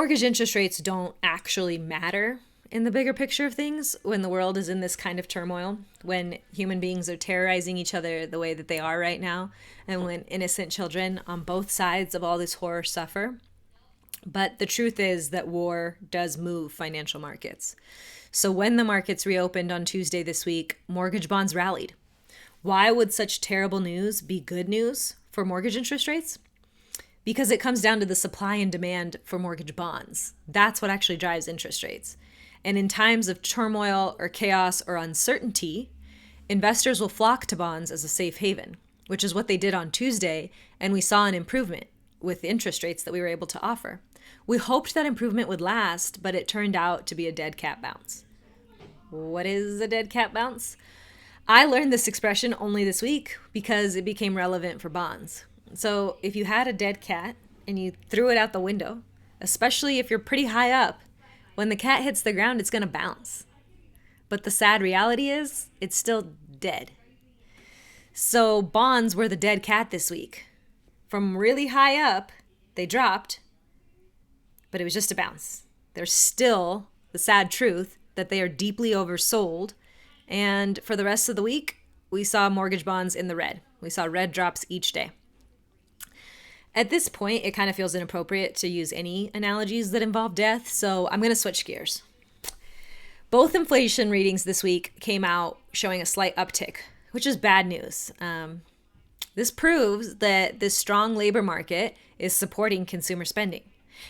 mortgage interest rates don't actually matter in the bigger picture of things when the world is in this kind of turmoil, when human beings are terrorizing each other the way that they are right now, and when innocent children on both sides of all this horror suffer. But the truth is that war does move financial markets. So when the markets reopened on Tuesday this week, mortgage bonds rallied. Why would such terrible news be good news for mortgage interest rates? Because it comes down to the supply and demand for mortgage bonds. That's what actually drives interest rates. And in times of turmoil or chaos or uncertainty, investors will flock to bonds as a safe haven, which is what they did on Tuesday, and we saw an improvement with the interest rates that we were able to offer. We hoped that improvement would last, but it turned out to be a dead cat bounce. What is a dead cat bounce? I learned this expression only this week because it became relevant for bonds. So if you had a dead cat and you threw it out the window, especially if you're pretty high up, when the cat hits the ground, it's going to bounce. But the sad reality is it's still dead. So bonds were the dead cat this week. From really high up, they dropped, but it was just a bounce. There's still the sad truth that they are deeply oversold. And for the rest of the week, we saw mortgage bonds in the red. We saw red drops each day. At this point, it kind of feels inappropriate to use any analogies that involve death, so I'm going to switch gears. Both inflation readings this week came out showing a slight uptick, which is bad news. This proves that this strong labor market is supporting consumer spending.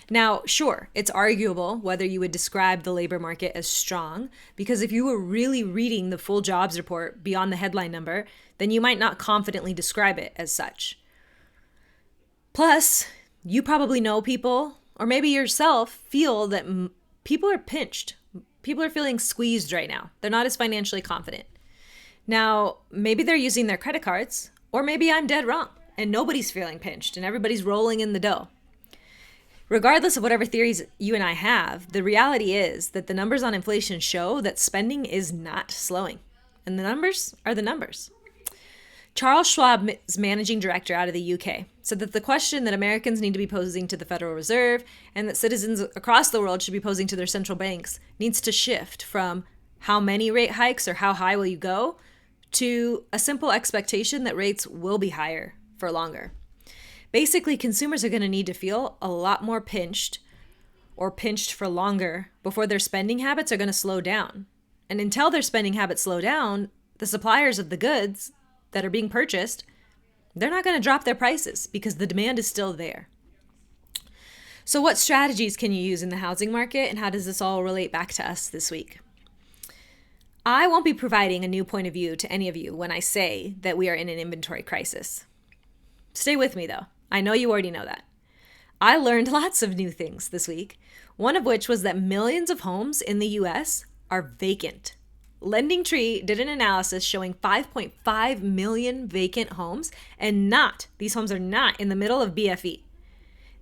Now, sure, it's arguable whether you would describe the labor market as strong, because if you were really reading the full jobs report beyond the headline number, then you might not confidently describe it as such. Plus, you probably know people, or maybe yourself, feel that people are pinched. People are feeling squeezed right now. They're not as financially confident. Now, maybe they're using their credit cards, or maybe I'm dead wrong, and nobody's feeling pinched, and everybody's rolling in the dough. Regardless of whatever theories you and I have, the reality is that the numbers on inflation show that spending is not slowing. And the numbers are the numbers. Charles Schwab's managing director out of the UK said that the question that Americans need to be posing to the Federal Reserve and that citizens across the world should be posing to their central banks needs to shift from how many rate hikes or how high will you go to a simple expectation that rates will be higher for longer. Basically, consumers are going to need to feel a lot more pinched or pinched for longer before their spending habits are going to slow down. And until their spending habits slow down, the suppliers of the goods that are being purchased, they're not going to drop their prices because the demand is still there. So what strategies can you use in the housing market, and how does this all relate back to us this week? I won't be providing a new point of view to any of you when I say that we are in an inventory crisis. Stay with me though. I know you already know that. I learned lots of new things this week, one of which was that millions of homes in the US are vacant. LendingTree did an analysis showing 5.5 million vacant homes, and these homes are not in the middle of BFE.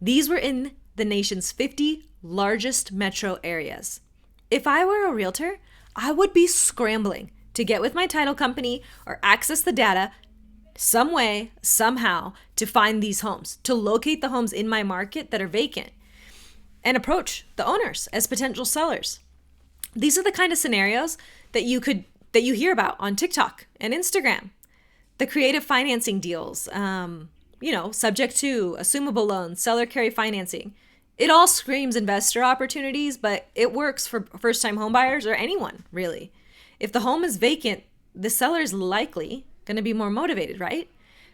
These were in the nation's 50 largest metro areas. If I were a realtor, I would be scrambling to get with my title company or access the data some way, somehow, to find these homes, to locate the homes in my market that are vacant, and approach the owners as potential sellers. These are the kind of scenarios that you hear about on TikTok and Instagram. The creative financing deals, subject to assumable loans, seller carry financing. It all screams investor opportunities, but it works for first-time homebuyers or anyone, really. If the home is vacant, the seller is likely going to be more motivated, right?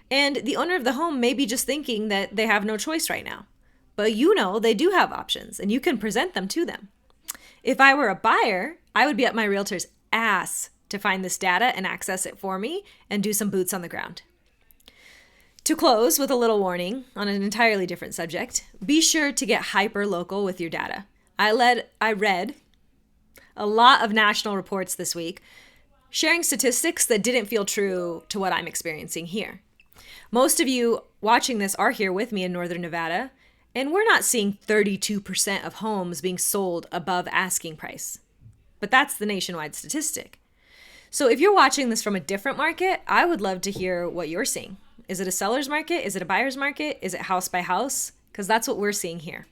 And the owner of the home may be just thinking that they have no choice right now. But they do have options, and you can present them to them. If I were a buyer, I would be up my realtor's ass to find this data and access it for me and do some boots on the ground. To close with a little warning on an entirely different subject, be sure to get hyper local with your data. I read a lot of national reports this week sharing statistics that didn't feel true to what I'm experiencing here. Most of you watching this are here with me in Northern Nevada, and we're not seeing 32% of homes being sold above asking price. But that's the nationwide statistic. So if you're watching this from a different market, I would love to hear what you're seeing. Is it a seller's market? Is it a buyer's market? Is it house by house? Because that's what we're seeing here.